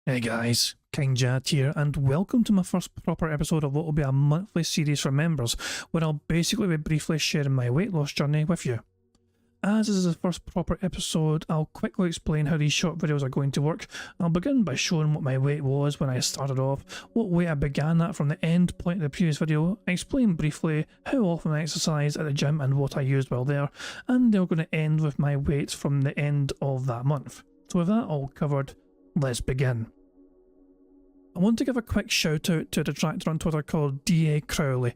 Hey guys, King Jad here, and welcome to my first proper episode of what will be a monthly series for members, where I'll basically be briefly sharing my weight loss journey with you. As this is the first proper episode, I'll quickly explain how these short videos are going to work. I'll begin by showing what my weight was when I started off, what weight I began at from the end point of the previous video, explain briefly how often I exercise at the gym and what I used while there, and they're going to end with my weight from the end of that month. So with that all covered, let's begin. I want to give a quick shout out to a detractor on Twitter called DA Crowley.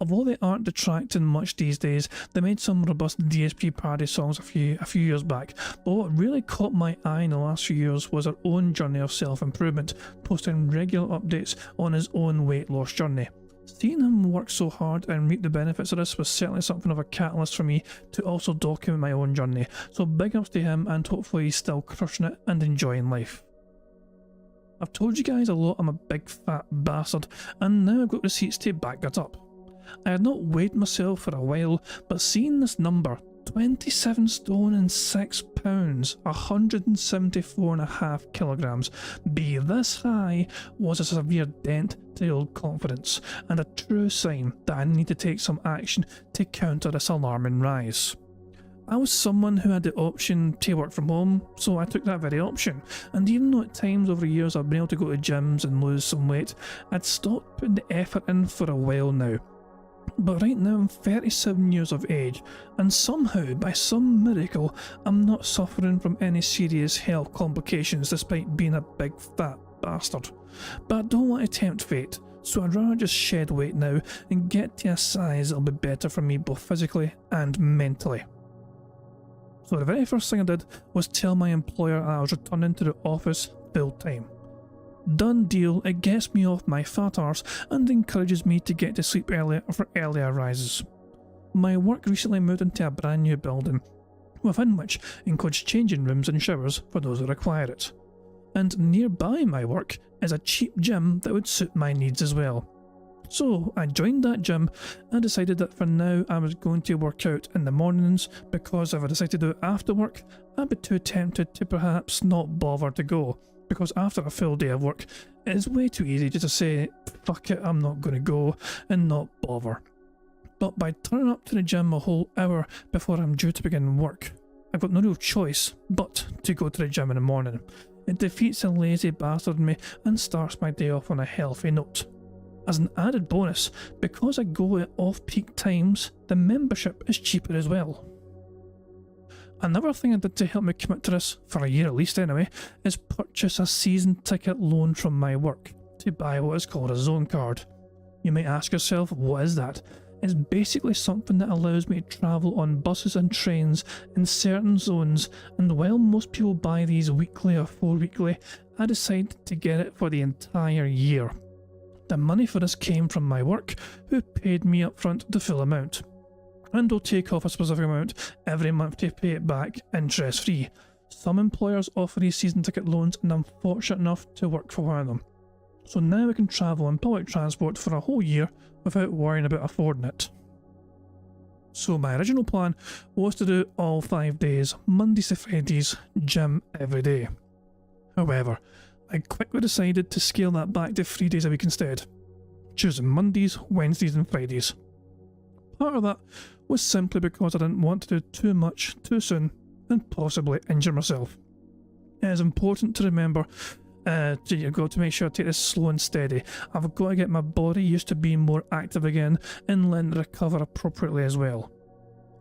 Although they aren't detracting much these days, they made some robust DSP parody songs a few years back, but what really caught my eye in the last few years was her own journey of self-improvement, posting regular updates on his own weight loss journey. Seeing him work so hard and reap the benefits of this was certainly something of a catalyst for me to also document my own journey, so big ups to him, and hopefully he's still crushing it and enjoying life. I've told you guys a lot I'm a big fat bastard, and now I've got receipts to back that up. I had not weighed myself for a while, but seeing this number, 27 stone and 6 pounds, 174.5 kilograms, be this high was a severe dent to the old confidence, and a true sign that I need to take some action to counter this alarming rise. I was someone who had the option to work from home, so I took that very option, and even though at times over the years I've been able to go to gyms and lose some weight, I'd stopped putting the effort in for a while now. But right now I'm 37 years of age, and somehow, by some miracle, I'm not suffering from any serious health complications despite being a big fat bastard. But I don't want to tempt fate, so I'd rather just shed weight now and get to a size that'll be better for me both physically and mentally. So the very first thing I did was tell my employer I was returning to the office full time. Done deal, it gets me off my fat arse and encourages me to get to sleep earlier for earlier rises. My work recently moved into a brand new building, within which includes changing rooms and showers for those who require it. And nearby my work is a cheap gym that would suit my needs as well. So I joined that gym and decided that for now I was going to work out in the mornings, because if I decided to do it after work, I'd be too tempted to perhaps not bother to go, because after a full day of work, it is way too easy just to say, fuck it, I'm not going to go, and not bother. But by turning up to the gym a whole hour before I'm due to begin work, I've got no real choice but to go to the gym in the morning. It defeats a lazy bastard in me and starts my day off on a healthy note. As an added bonus, because I go at off-peak times, the membership is cheaper as well. Another thing I did to help me commit to this, for a year at least anyway, is purchase a season ticket loan from my work to buy what is called a zone card. You might ask yourself, what is that? It's basically something that allows me to travel on buses and trains in certain zones, and while most people buy these weekly or 4-weekly, I decided to get it for the entire year. The money for this came from my work, who paid me up front the full amount, and will take off a specific amount every month to pay it back interest free. Some employers offer these season ticket loans, and I'm fortunate enough to work for one of them. So now I can travel on public transport for a whole year without worrying about affording it. So my original plan was to do all 5 days, Mondays to Fridays, gym every day. However, I quickly decided to scale that back to 3 days a week instead, choosing Mondays, Wednesdays and Fridays. Part of that was simply because I didn't want to do too much too soon and possibly injure myself. It is important to remember you've got to make sure I take this slow and steady. I've got to get my body used to being more active again and learn to recover appropriately as well.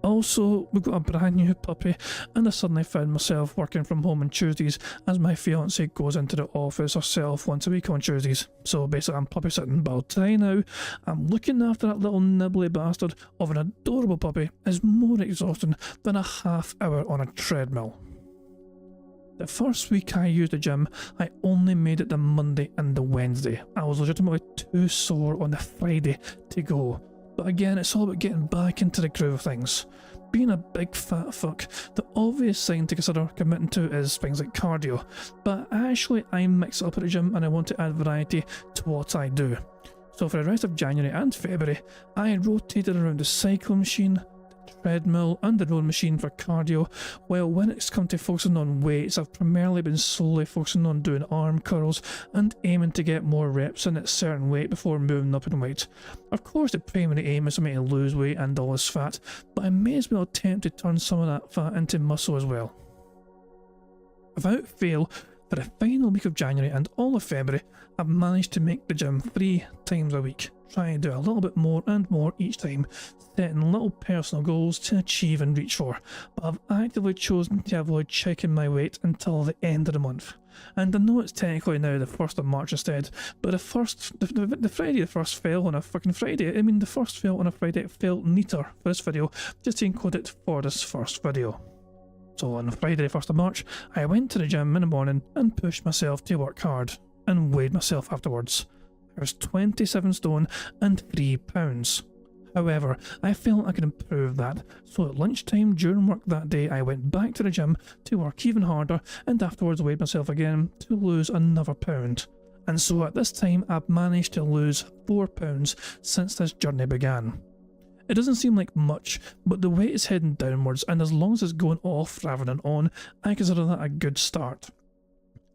Also, we've got a brand new puppy, and I suddenly found myself working from home on Tuesdays as my fiance goes into the office herself once a week on Tuesdays. So basically I'm puppy sitting, but I'll tell you now, I'm looking after that little nibbly bastard of an adorable puppy is more exhausting than a half hour on a treadmill. The first week I used the gym, I only made it the Monday and the Wednesday. I was legitimately too sore on the Friday to go. But again, it's all about getting back into the groove of things. Being a big fat fuck, the obvious sign to consider committing to is things like cardio, but actually I mix it up at the gym and I want to add variety to what I do. So for the rest of January and February, I rotated around the cycling machine, treadmill and the rowing machine for cardio, while when it's come to focusing on weights, I've primarily been slowly focusing on doing arm curls and aiming to get more reps in at a certain weight before moving up in weight. Of course, the primary aim is for me to lose weight and all this fat, but I may as well attempt to turn some of that fat into muscle as well. Without fail, for the final week of January and all of February, I've managed to make the gym 3 times a week, trying to do a little bit more and more each time, setting little personal goals to achieve and reach for, but I've actively chosen to avoid checking my weight until the end of the month. And I know it's technically now the 1st of March instead, but the Friday the 1st fell on a fucking Friday. I mean, the 1st fell on a Friday. It felt neater for this video, just to encode it for this first video. So on Friday the 1st of March, I went to the gym in the morning and pushed myself to work hard, and weighed myself afterwards. I was 27 stone and 3 pounds. However, I felt I could improve that, so at lunchtime during work that day I went back to the gym to work even harder, and afterwards weighed myself again to lose another pound. And so at this time I've managed to lose 4 pounds since this journey began. It doesn't seem like much, but the weight is heading downwards, and as long as it's going off rather than on, I consider that a good start.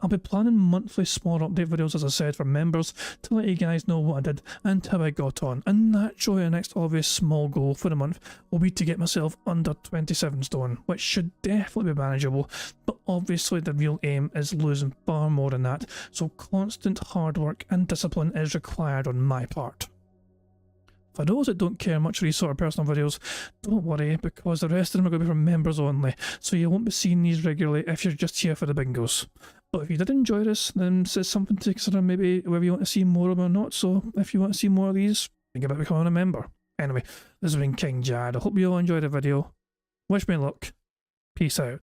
I'll be planning monthly small update videos, as I said, for members to let you guys know what I did and how I got on, and naturally the next obvious small goal for the month will be to get myself under 27 stone, which should definitely be manageable, but obviously the real aim is losing far more than that, so constant hard work and discipline is required on my part. For those that don't care much for these sort of personal videos, don't worry, because the rest of them are going to be for members only, so you won't be seeing these regularly if you're just here for the bingos. But if you did enjoy this, then it's something to consider maybe whether you want to see more of them or not, so if you want to see more of these, think about becoming a member. Anyway, this has been King Jad. I hope you all enjoyed the video. Wish me luck. Peace out.